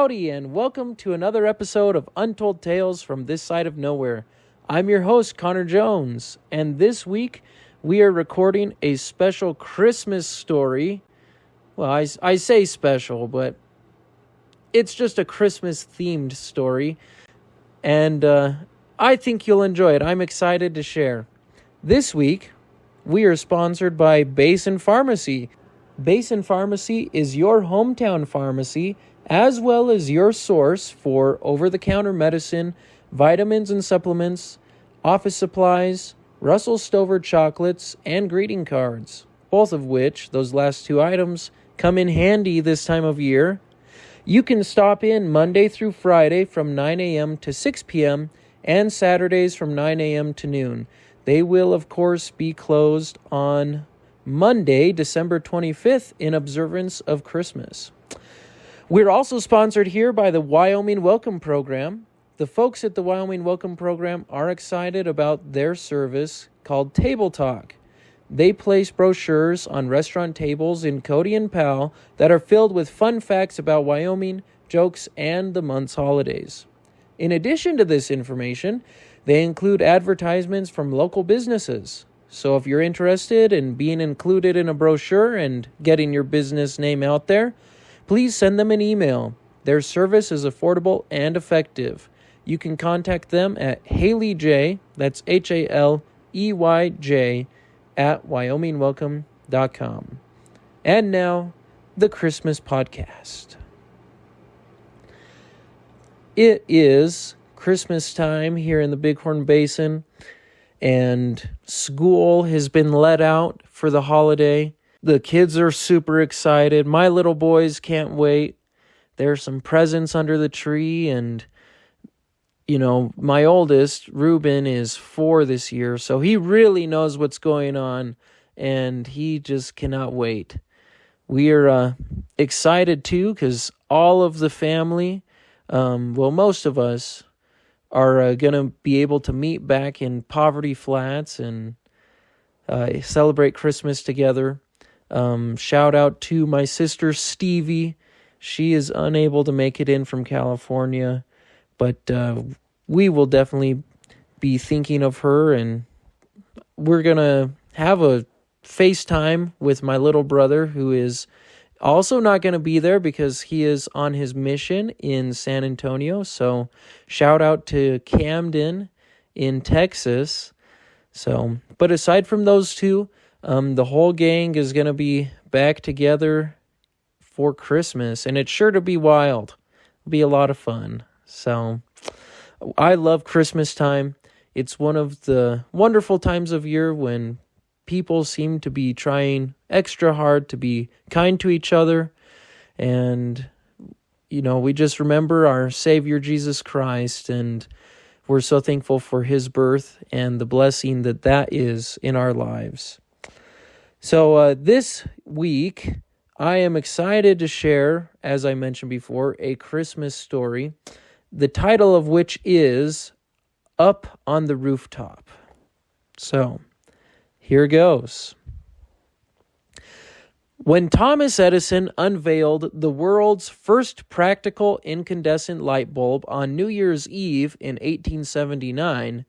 Howdy, and welcome to another episode of Untold Tales from this side of nowhere. I'm your host, Connor Jones, and this week we are recording a special Christmas story. Well, I say special, but it's just a Christmas-themed story, and I think you'll enjoy it. I'm excited to share. This week, we are sponsored by Basin Pharmacy. Basin Pharmacy is your hometown pharmacy, as well as your source for over-the-counter medicine, vitamins and supplements, office supplies, Russell Stover chocolates, and greeting cards, both of which, those last two items, come in handy this time of year. You can stop in Monday through Friday from 9 a.m. to 6 p.m. and Saturdays from 9 a.m. to noon. They will, of course, be closed on Monday, December 25th, in observance of Christmas. We're also sponsored here by the Wyoming Welcome Program. The folks at the Wyoming Welcome Program are excited about their service called Table Talk. They place brochures on restaurant tables in Cody and Powell that are filled with fun facts about Wyoming, jokes, and the month's holidays. In addition to this information, they include advertisements from local businesses. So if you're interested in being included in a brochure and getting your business name out there, please send them an email. Their service is affordable and effective. You can contact them at HaleyJ, that's HALEYJ, at wyomingwelcome.com. And now, the Christmas podcast. It is Christmas time here in the Bighorn Basin, and school has been let out for the holiday. The kids are super excited. My little boys can't wait. There's some presents under the tree, and, my oldest, Ruben, is 4 this year, so he really knows what's going on, and he just cannot wait. We are excited, too, because all of the family, most of us, are going to be able to meet back in Poverty Flats and celebrate Christmas together. Shout out to my sister Stevie. She is unable to make it in from California, but we will definitely be thinking of her, and we're going to have a FaceTime with my little brother, who is also not going to be there because he is on his mission in San Antonio. So shout out to Camden in Texas. But aside from those two, the whole gang is going to be back together for Christmas, and it's sure to be wild. It'll be a lot of fun. So I love Christmas time. It's one of the wonderful times of year when people seem to be trying extra hard to be kind to each other. And, we just remember our Savior Jesus Christ, and we're so thankful for his birth and the blessing that is in our lives. So this week, I am excited to share, as I mentioned before, a Christmas story, the title of which is Up on the Rooftop. So, here goes. When Thomas Edison unveiled the world's first practical incandescent light bulb on New Year's Eve in 1879,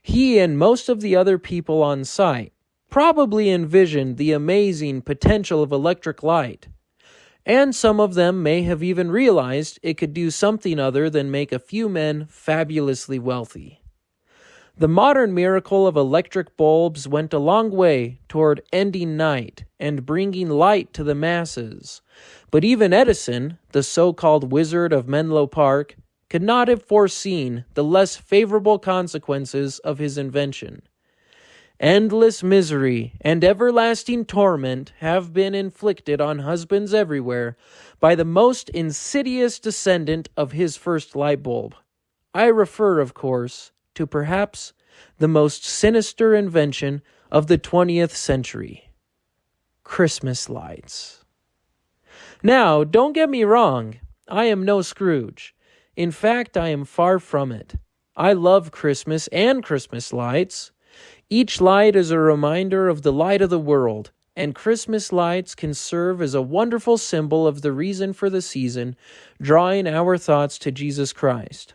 he and most of the other people on site probably envisioned the amazing potential of electric light, and some of them may have even realized it could do something other than make a few men fabulously wealthy. The modern miracle of electric bulbs went a long way toward ending night and bringing light to the masses, but even Edison, the so-called wizard of Menlo Park, could not have foreseen the less favorable consequences of his invention. Endless misery and everlasting torment have been inflicted on husbands everywhere by the most insidious descendant of his first light bulb. I refer, of course, to perhaps the most sinister invention of the 20th century: Christmas lights. Now, don't get me wrong, I am no Scrooge. In fact, I am far from it. I love Christmas and Christmas lights. Each light is a reminder of the light of the world, and Christmas lights can serve as a wonderful symbol of the reason for the season, drawing our thoughts to Jesus Christ.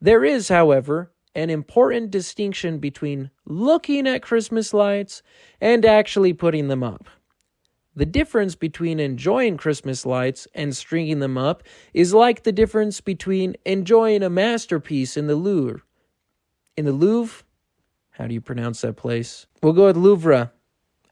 There is, however, an important distinction between looking at Christmas lights and actually putting them up. The difference between enjoying Christmas lights and stringing them up is like the difference between enjoying a masterpiece in the Louvre. In the Louvre? How do you pronounce that place? We'll go with Louvre.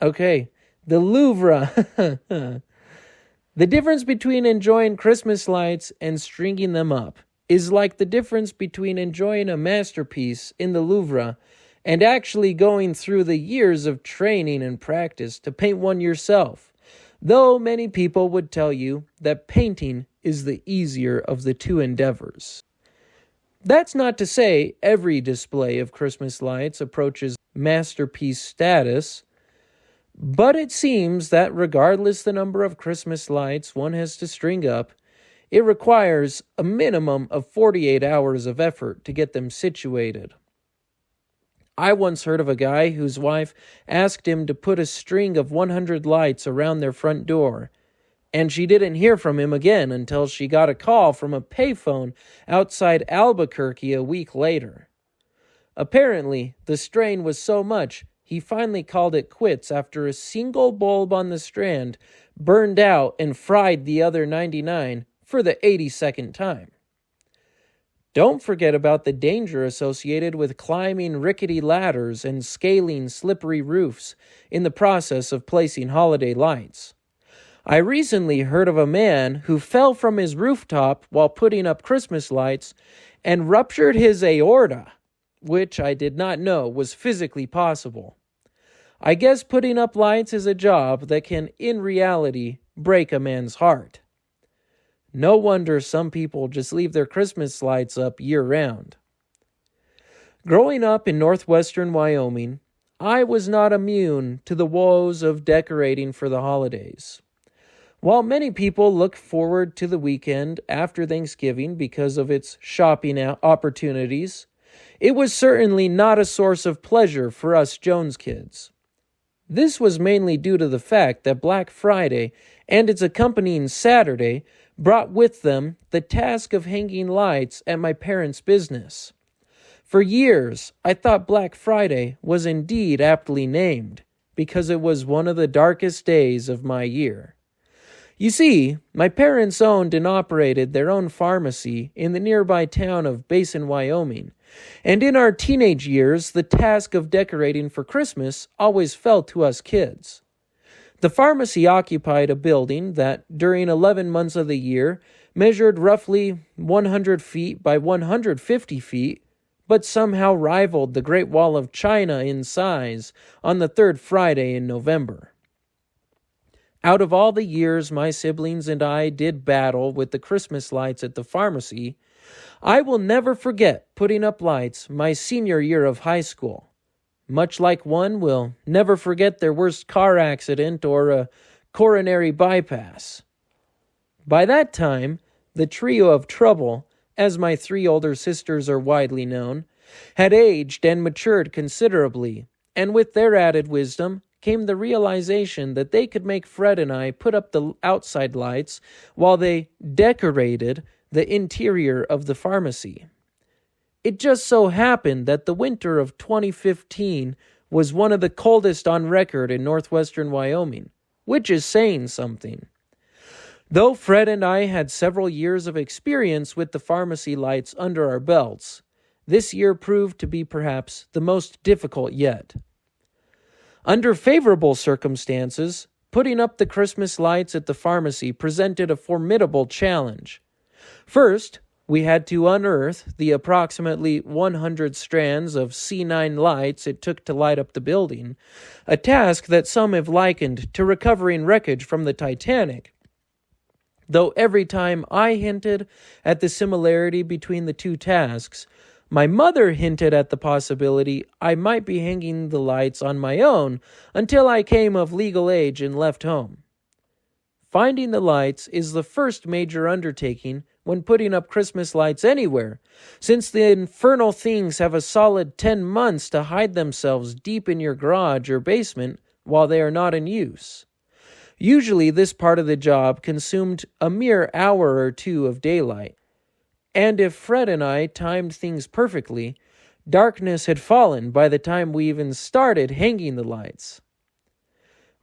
Okay, the Louvre. The difference between enjoying Christmas lights and stringing them up is like the difference between enjoying a masterpiece in the Louvre and actually going through the years of training and practice to paint one yourself, though many people would tell you that painting is the easier of the two endeavors. That's not to say every display of Christmas lights approaches masterpiece status, but it seems that regardless the number of Christmas lights one has to string up, it requires a minimum of 48 hours of effort to get them situated. I once heard of a guy whose wife asked him to put a string of 100 lights around their front door, and she didn't hear from him again until she got a call from a payphone outside Albuquerque a week later. Apparently, the strain was so much, he finally called it quits after a single bulb on the strand burned out and fried the other 99 for the 82nd time. Don't forget about the danger associated with climbing rickety ladders and scaling slippery roofs in the process of placing holiday lights. I recently heard of a man who fell from his rooftop while putting up Christmas lights and ruptured his aorta, which I did not know was physically possible. I guess putting up lights is a job that can, in reality, break a man's heart. No wonder some people just leave their Christmas lights up year-round. Growing up in northwestern Wyoming, I was not immune to the woes of decorating for the holidays. While many people look forward to the weekend after Thanksgiving because of its shopping opportunities, it was certainly not a source of pleasure for us Jones kids. This was mainly due to the fact that Black Friday and its accompanying Saturday brought with them the task of hanging lights at my parents' business. For years, I thought Black Friday was indeed aptly named, because it was one of the darkest days of my year. You see, my parents owned and operated their own pharmacy in the nearby town of Basin, Wyoming, and in our teenage years, the task of decorating for Christmas always fell to us kids. The pharmacy occupied a building that, during 11 months of the year, measured roughly 100 feet by 150 feet, but somehow rivaled the Great Wall of China in size on the third Friday in November. Out of all the years my siblings and I did battle with the Christmas lights at the pharmacy, I will never forget putting up lights my senior year of high school. Much like one will never forget their worst car accident or a coronary bypass. By that time, the trio of trouble, as my 3 older sisters are widely known, had aged and matured considerably, and with their added wisdom came the realization that they could make Fred and I put up the outside lights while they decorated the interior of the pharmacy. It just so happened that the winter of 2015 was one of the coldest on record in northwestern Wyoming, which is saying something. Though Fred and I had several years of experience with the pharmacy lights under our belts, this year proved to be perhaps the most difficult yet. Under favorable circumstances, putting up the Christmas lights at the pharmacy presented a formidable challenge. First, we had to unearth the approximately 100 strands of C9 lights it took to light up the building, a task that some have likened to recovering wreckage from the Titanic. Though every time I hinted at the similarity between the two tasks, my mother hinted at the possibility I might be hanging the lights on my own until I came of legal age and left home. Finding the lights is the first major undertaking when putting up Christmas lights anywhere, since the infernal things have a solid 10 months to hide themselves deep in your garage or basement while they are not in use. Usually this part of the job consumed a mere hour or two of daylight, and if Fred and I timed things perfectly, darkness had fallen by the time we even started hanging the lights.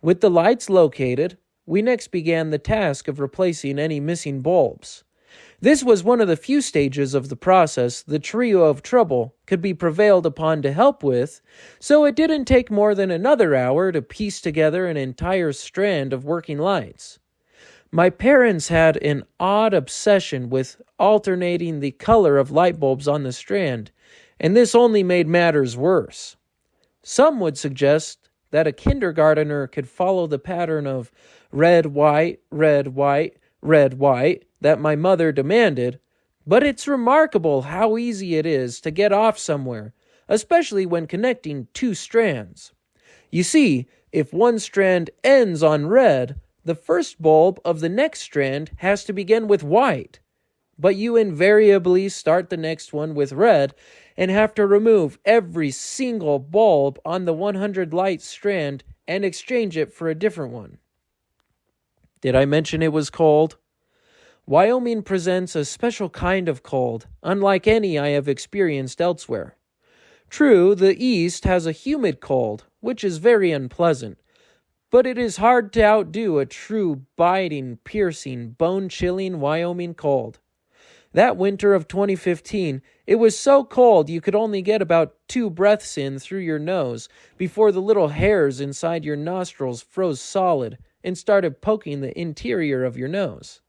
With the lights located, we next began the task of replacing any missing bulbs. This was one of the few stages of the process the trio of trouble could be prevailed upon to help with, so it didn't take more than another hour to piece together an entire strand of working lights. My parents had an odd obsession with alternating the color of light bulbs on the strand, and this only made matters worse. Some would suggest that a kindergartner could follow the pattern of red, white, red, white, red, white that my mother demanded, but it's remarkable how easy it is to get off somewhere, especially when connecting two strands. You see, if one strand ends on red, the first bulb of the next strand has to begin with white, but you invariably start the next one with red and have to remove every single bulb on the 100 light strand and exchange it for a different one. Did I mention it was cold? Wyoming presents a special kind of cold, unlike any I have experienced elsewhere. True, the East has a humid cold, which is very unpleasant, but it is hard to outdo a true biting, piercing, bone-chilling Wyoming cold. That winter of 2015, it was so cold you could only get about 2 breaths in through your nose before the little hairs inside your nostrils froze solid and started poking the interior of your nose.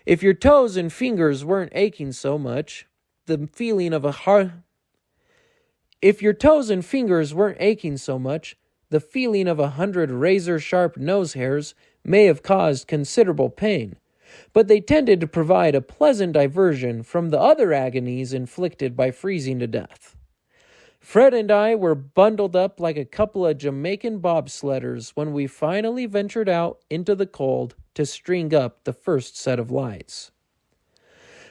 If your toes and fingers weren't aching so much, the feeling of a hundred razor-sharp nose hairs may have caused considerable pain, but they tended to provide a pleasant diversion from the other agonies inflicted by freezing to death. Fred and I were bundled up like a couple of Jamaican bobsledders when we finally ventured out into the cold to string up the first set of lights.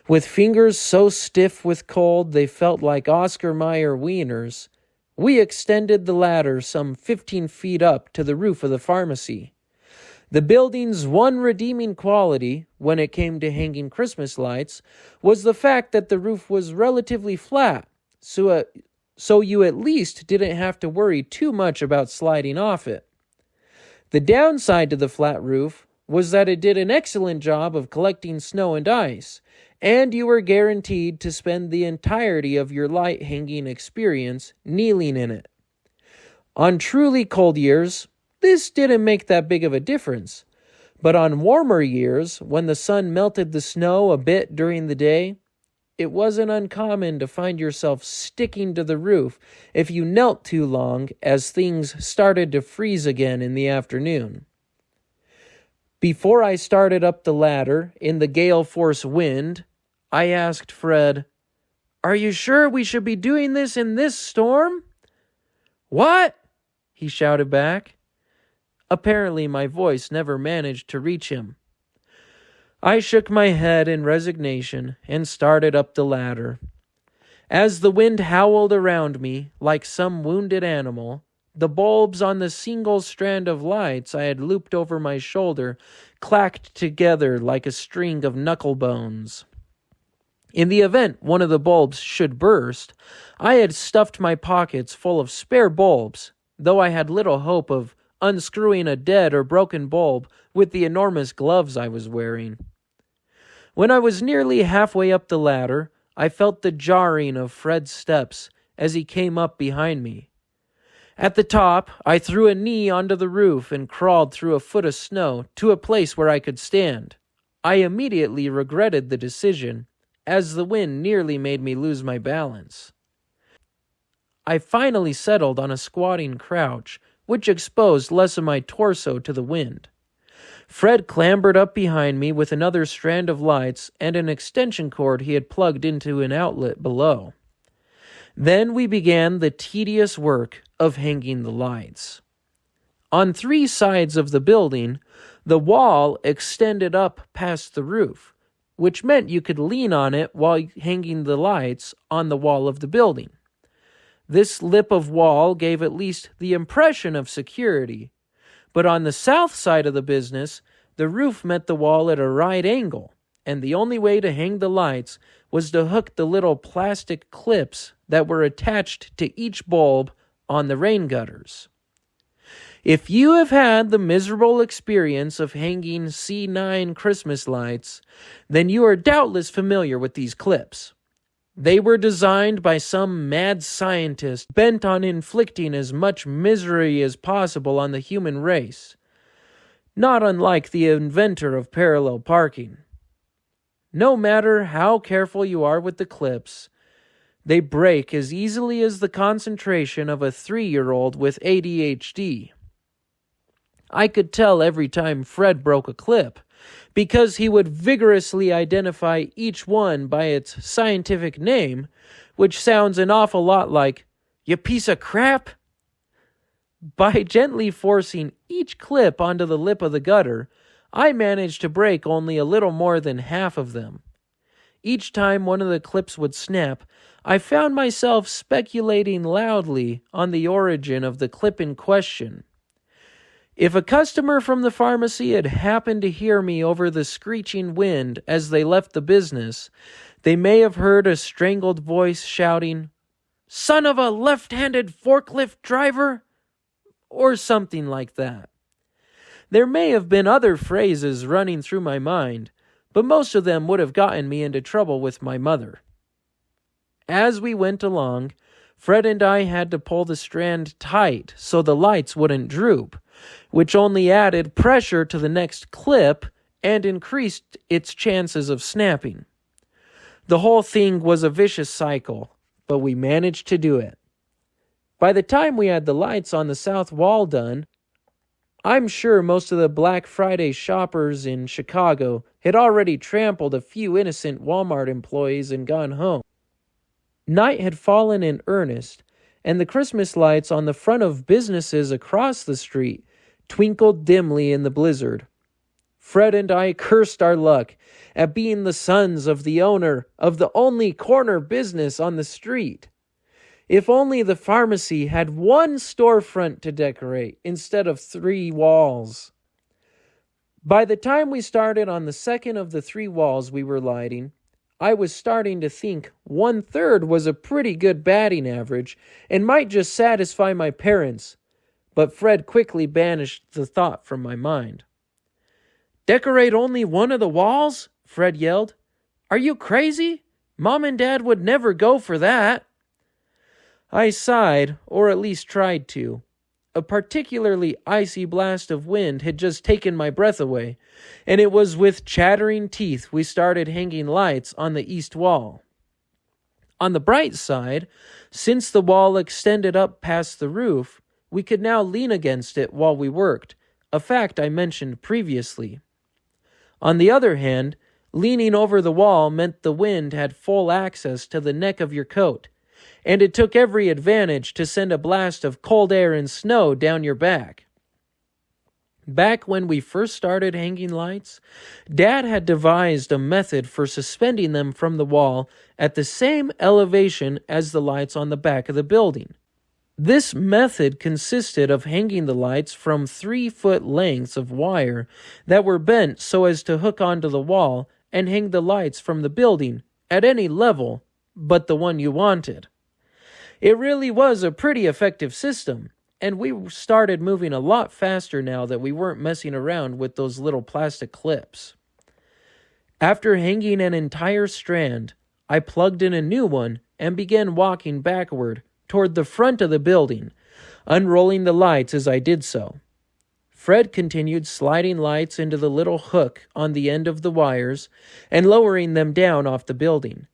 With fingers so stiff with cold they felt like Oscar Mayer wieners, we extended the ladder some 15 feet up to the roof of the pharmacy. The building's one redeeming quality, when it came to hanging Christmas lights, was the fact that the roof was relatively flat, so you at least didn't have to worry too much about sliding off it. The downside to the flat roof was that it did an excellent job of collecting snow and ice, and you were guaranteed to spend the entirety of your light hanging experience kneeling in it. On truly cold years, this didn't make that big of a difference, but on warmer years, when the sun melted the snow a bit during the day, it wasn't uncommon to find yourself sticking to the roof if you knelt too long as things started to freeze again in the afternoon. Before I started up the ladder in the gale force wind, I asked Fred, "Are you sure we should be doing this in this storm?" "What?" he shouted back. Apparently my voice never managed to reach him. I shook my head in resignation and started up the ladder. As the wind howled around me like some wounded animal, the bulbs on the single strand of lights I had looped over my shoulder clacked together like a string of knuckle bones. In the event one of the bulbs should burst, I had stuffed my pockets full of spare bulbs, though I had little hope of unscrewing a dead or broken bulb with the enormous gloves I was wearing. When I was nearly halfway up the ladder, I felt the jarring of Fred's steps as he came up behind me. At the top, I threw a knee onto the roof and crawled through a foot of snow to a place where I could stand. I immediately regretted the decision, as the wind nearly made me lose my balance. I finally settled on a squatting crouch, which exposed less of my torso to the wind. Fred clambered up behind me with another strand of lights and an extension cord he had plugged into an outlet below. Then we began the tedious work of hanging the lights. On 3 sides of the building, the wall extended up past the roof, which meant you could lean on it while hanging the lights on the wall of the building. This lip of wall gave at least the impression of security, But on the south side of the business, the roof met the wall at a right angle, and the only way to hang the lights was to hook the little plastic clips that were attached to each bulb on the rain gutters. If you have had the miserable experience of hanging C9 Christmas lights, then you are doubtless familiar with these clips. They were designed by some mad scientist bent on inflicting as much misery as possible on the human race, not unlike the inventor of parallel parking. No matter how careful you are with the clips, they break as easily as the concentration of a 3-year-old with ADHD. I could tell every time Fred broke a clip, because he would vigorously identify each one by its scientific name, which sounds an awful lot like, "You piece of crap." By gently forcing each clip onto the lip of the gutter, I managed to break only a little more than half of them. Each time one of the clips would snap, I found myself speculating loudly on the origin of the clip in question. If a customer from the pharmacy had happened to hear me over the screeching wind as they left the business, they may have heard a strangled voice shouting, "Son of a left-handed forklift driver!" or something like that. There may have been other phrases running through my mind, but most of them would have gotten me into trouble with my mother. As we went along, Fred and I had to pull the strand tight so the lights wouldn't droop, which only added pressure to the next clip and increased its chances of snapping. The whole thing was a vicious cycle, but we managed to do it. By the time we had the lights on the south wall done, I'm sure most of the Black Friday shoppers in Chicago had already trampled a few innocent Walmart employees and gone home. Night had fallen in earnest, and the Christmas lights on the front of businesses across the street twinkled dimly in the blizzard. Fred and I cursed our luck at being the sons of the owner of the only corner business on the street. If only the pharmacy had one storefront to decorate instead of 3 walls. By the time we started on the second of the 3 walls we were lighting, I was starting to think 1/3 was a pretty good batting average and might just satisfy my parents, but Fred quickly banished the thought from my mind. "Decorate only one of the walls?" Fred yelled. "Are you crazy? Mom and Dad would never go for that." I sighed, or at least tried to. A particularly icy blast of wind had just taken my breath away, and it was with chattering teeth we started hanging lights on the east wall. On the bright side, since the wall extended up past the roof, we could now lean against it while we worked, a fact I mentioned previously. On the other hand, leaning over the wall meant the wind had full access to the neck of your coat, and it took every advantage to send a blast of cold air and snow down your back. Back when we first started hanging lights, Dad had devised a method for suspending them from the wall at the same elevation as the lights on the back of the building. This method consisted of hanging the lights from 3-foot lengths of wire that were bent so as to hook onto the wall and hang the lights from the building at any level but the one you wanted. It really was a pretty effective system, and we started moving a lot faster now that we weren't messing around with those little plastic clips. After hanging an entire strand, I plugged in a new one and began walking backward toward the front of the building, unrolling the lights as I did so. Fred continued sliding lights into the little hook on the end of the wires and lowering them down off the building.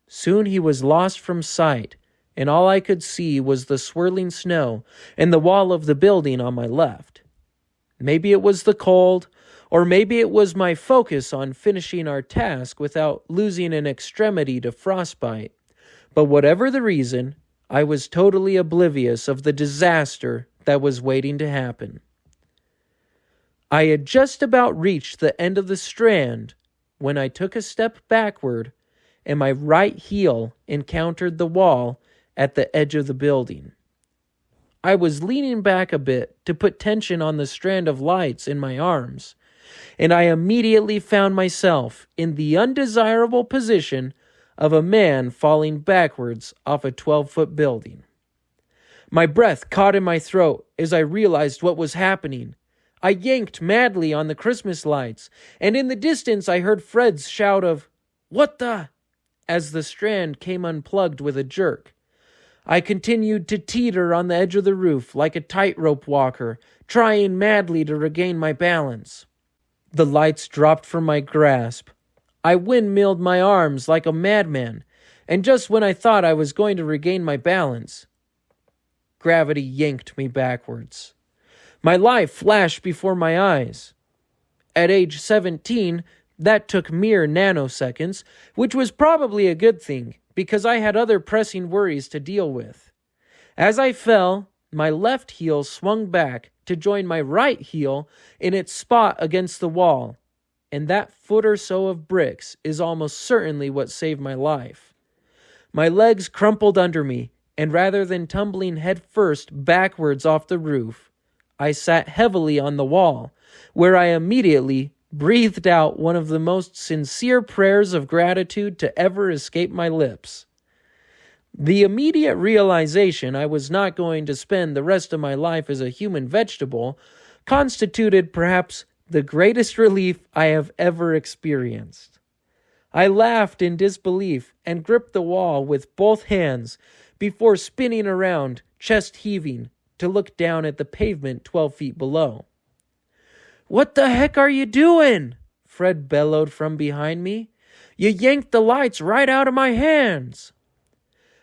Soon he was lost from sight, and all I could see was the swirling snow and the wall of the building on my left. Maybe it was the cold, or maybe it was my focus on finishing our task without losing an extremity to frostbite. But whatever the reason, I was totally oblivious of the disaster that was waiting to happen. I had just about reached the end of the strand when I took a step backward and my right heel encountered the wall at the edge of the building. I was leaning back a bit to put tension on the strand of lights in my arms, and I immediately found myself in the undesirable position of a man falling backwards off a 12-foot building. My breath caught in my throat as I realized what was happening. I yanked madly on the Christmas lights, and in the distance I heard Fred's shout of, "What the?" as the strand came unplugged with a jerk. I continued to teeter on the edge of the roof like a tightrope walker, trying madly to regain my balance. The lights dropped from my grasp. I windmilled my arms like a madman, and just when I thought I was going to regain my balance, gravity yanked me backwards. My life flashed before my eyes. At age 17, that took mere nanoseconds, which was probably a good thing, because I had other pressing worries to deal with. As I fell, my left heel swung back to join my right heel in its spot against the wall, and that foot or so of bricks is almost certainly what saved my life. My legs crumpled under me, and rather than tumbling headfirst backwards off the roof, I sat heavily on the wall, where I immediately breathed out one of the most sincere prayers of gratitude to ever escape my lips. The immediate realization I was not going to spend the rest of my life as a human vegetable constituted perhaps the greatest relief I have ever experienced. I laughed in disbelief and gripped the wall with both hands before spinning around, chest heaving, to look down at the pavement 12 feet below. "What the heck are you doing?" Fred bellowed from behind me. "You yanked the lights right out of my hands."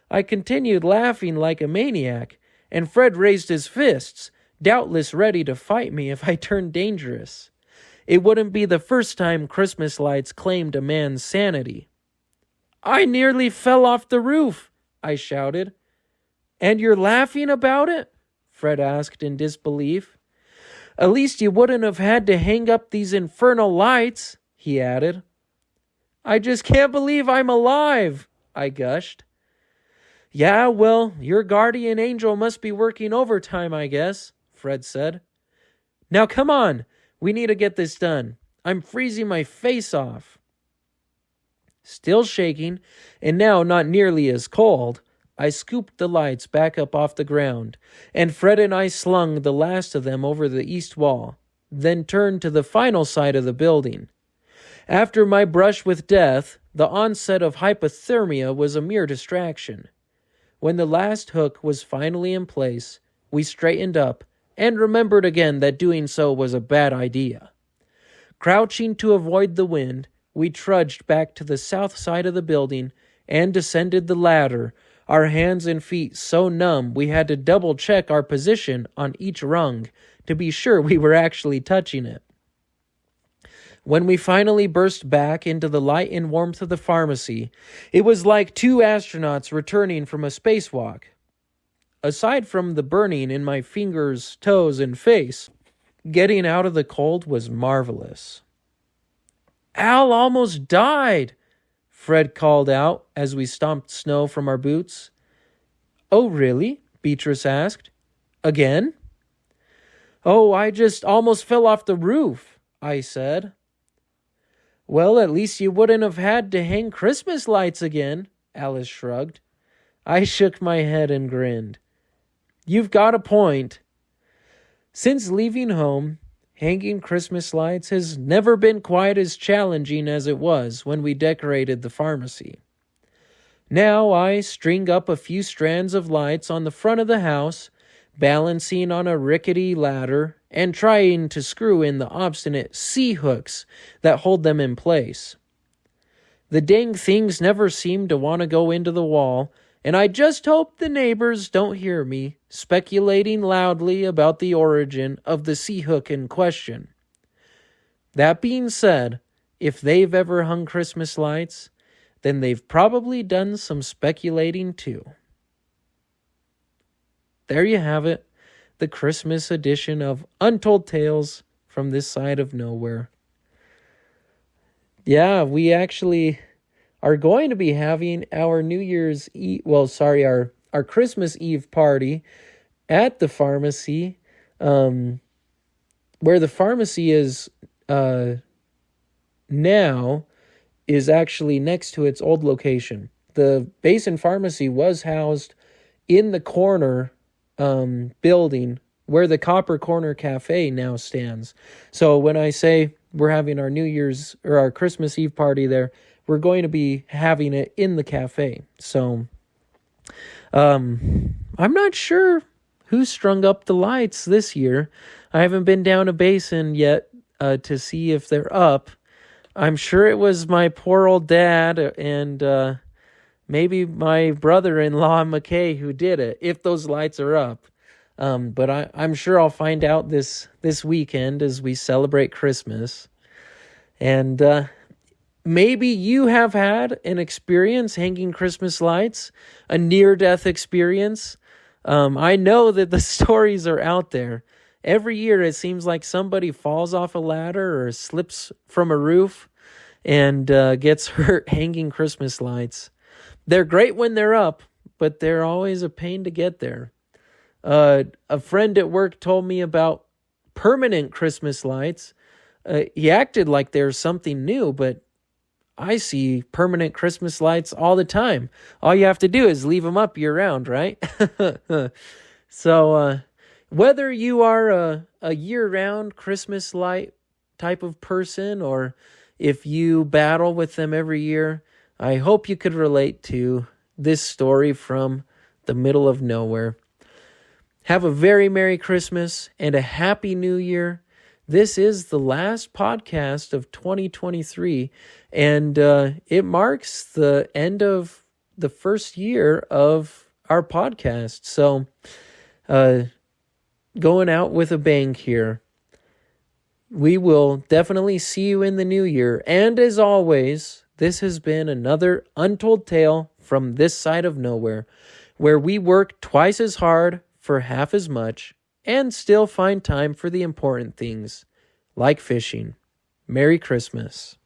I continued laughing like a maniac, and Fred raised his fists, doubtless ready to fight me if I turned dangerous. It wouldn't be the first time Christmas lights claimed a man's sanity. "I nearly fell off the roof," I shouted. "And you're laughing about it?" Fred asked in disbelief. "At least you wouldn't have had to hang up these infernal lights," he added. "I just can't believe I'm alive," I gushed. "Yeah, well, your guardian angel must be working overtime, I guess," Fred said. "Now come on, we need to get this done. I'm freezing my face off." Still shaking, and now not nearly as cold, I scooped the lights back up off the ground, and Fred and I slung the last of them over the east wall, then turned to the final side of the building. After my brush with death, the onset of hypothermia was a mere distraction. When the last hook was finally in place, we straightened up and remembered again that doing so was a bad idea. Crouching to avoid the wind, we trudged back to the south side of the building and descended the ladder, our hands and feet so numb we had to double-check our position on each rung to be sure we were actually touching it. When we finally burst back into the light and warmth of the pharmacy, it was like two astronauts returning from a spacewalk. Aside from the burning in my fingers, toes, and face, getting out of the cold was marvelous. "Al almost died," Fred called out as we stomped snow from our boots. "Oh, really?" Beatrice asked. "Again?" "Oh, I just almost fell off the roof," I said. "Well, at least you wouldn't have had to hang Christmas lights again," Alice shrugged. I shook my head and grinned. "You've got a point." Since leaving home, hanging Christmas lights has never been quite as challenging as it was when we decorated the pharmacy. Now I string up a few strands of lights on the front of the house, balancing on a rickety ladder and trying to screw in the obstinate C-hooks that hold them in place. The dang things never seem to want to go into the wall, and I just hope the neighbors don't hear me speculating loudly about the origin of the C-hook in question. That being said, if they've ever hung Christmas lights, then they've probably done some speculating too. There you have it, the Christmas edition of Untold Tales from this side of nowhere. Yeah, we actually are going to be having our New Year's Eve, our Christmas Eve party at the pharmacy, where the pharmacy is now is actually next to its old location. The Basin Pharmacy was housed in the corner building where the Copper Corner Cafe now stands. So when I say we're having our New Year's or our Christmas Eve party there, we're going to be having it in the cafe. So I'm not sure who strung up the lights this year. I haven't been down to Basin yet to see if they're up. I'm sure it was my poor old dad and maybe my brother-in-law McKay who did it, if those lights are up. But I'm sure I'll find out this weekend as we celebrate Christmas. And maybe you have had an experience hanging Christmas lights, a near-death experience. I know that the stories are out there. Every year it seems like somebody falls off a ladder or slips from a roof and gets hurt hanging Christmas lights. They're great when they're up, but they're always a pain to get there. A friend at work told me about permanent Christmas lights. He acted like there's something new, but I see permanent Christmas lights all the time. All you have to do is leave them up year-round, right? So whether you are a year-round Christmas light type of person or if you battle with them every year, I hope you could relate to this story from the middle of nowhere. Have a very Merry Christmas and a Happy New Year. This is the last podcast of 2023, and it marks the end of the first year of our podcast. So, going out with a bang here. We will definitely see you in the new year. And as always, this has been another Untold Tale from this side of nowhere, where we work twice as hard for half as much and still find time for the important things, like fishing. Merry Christmas.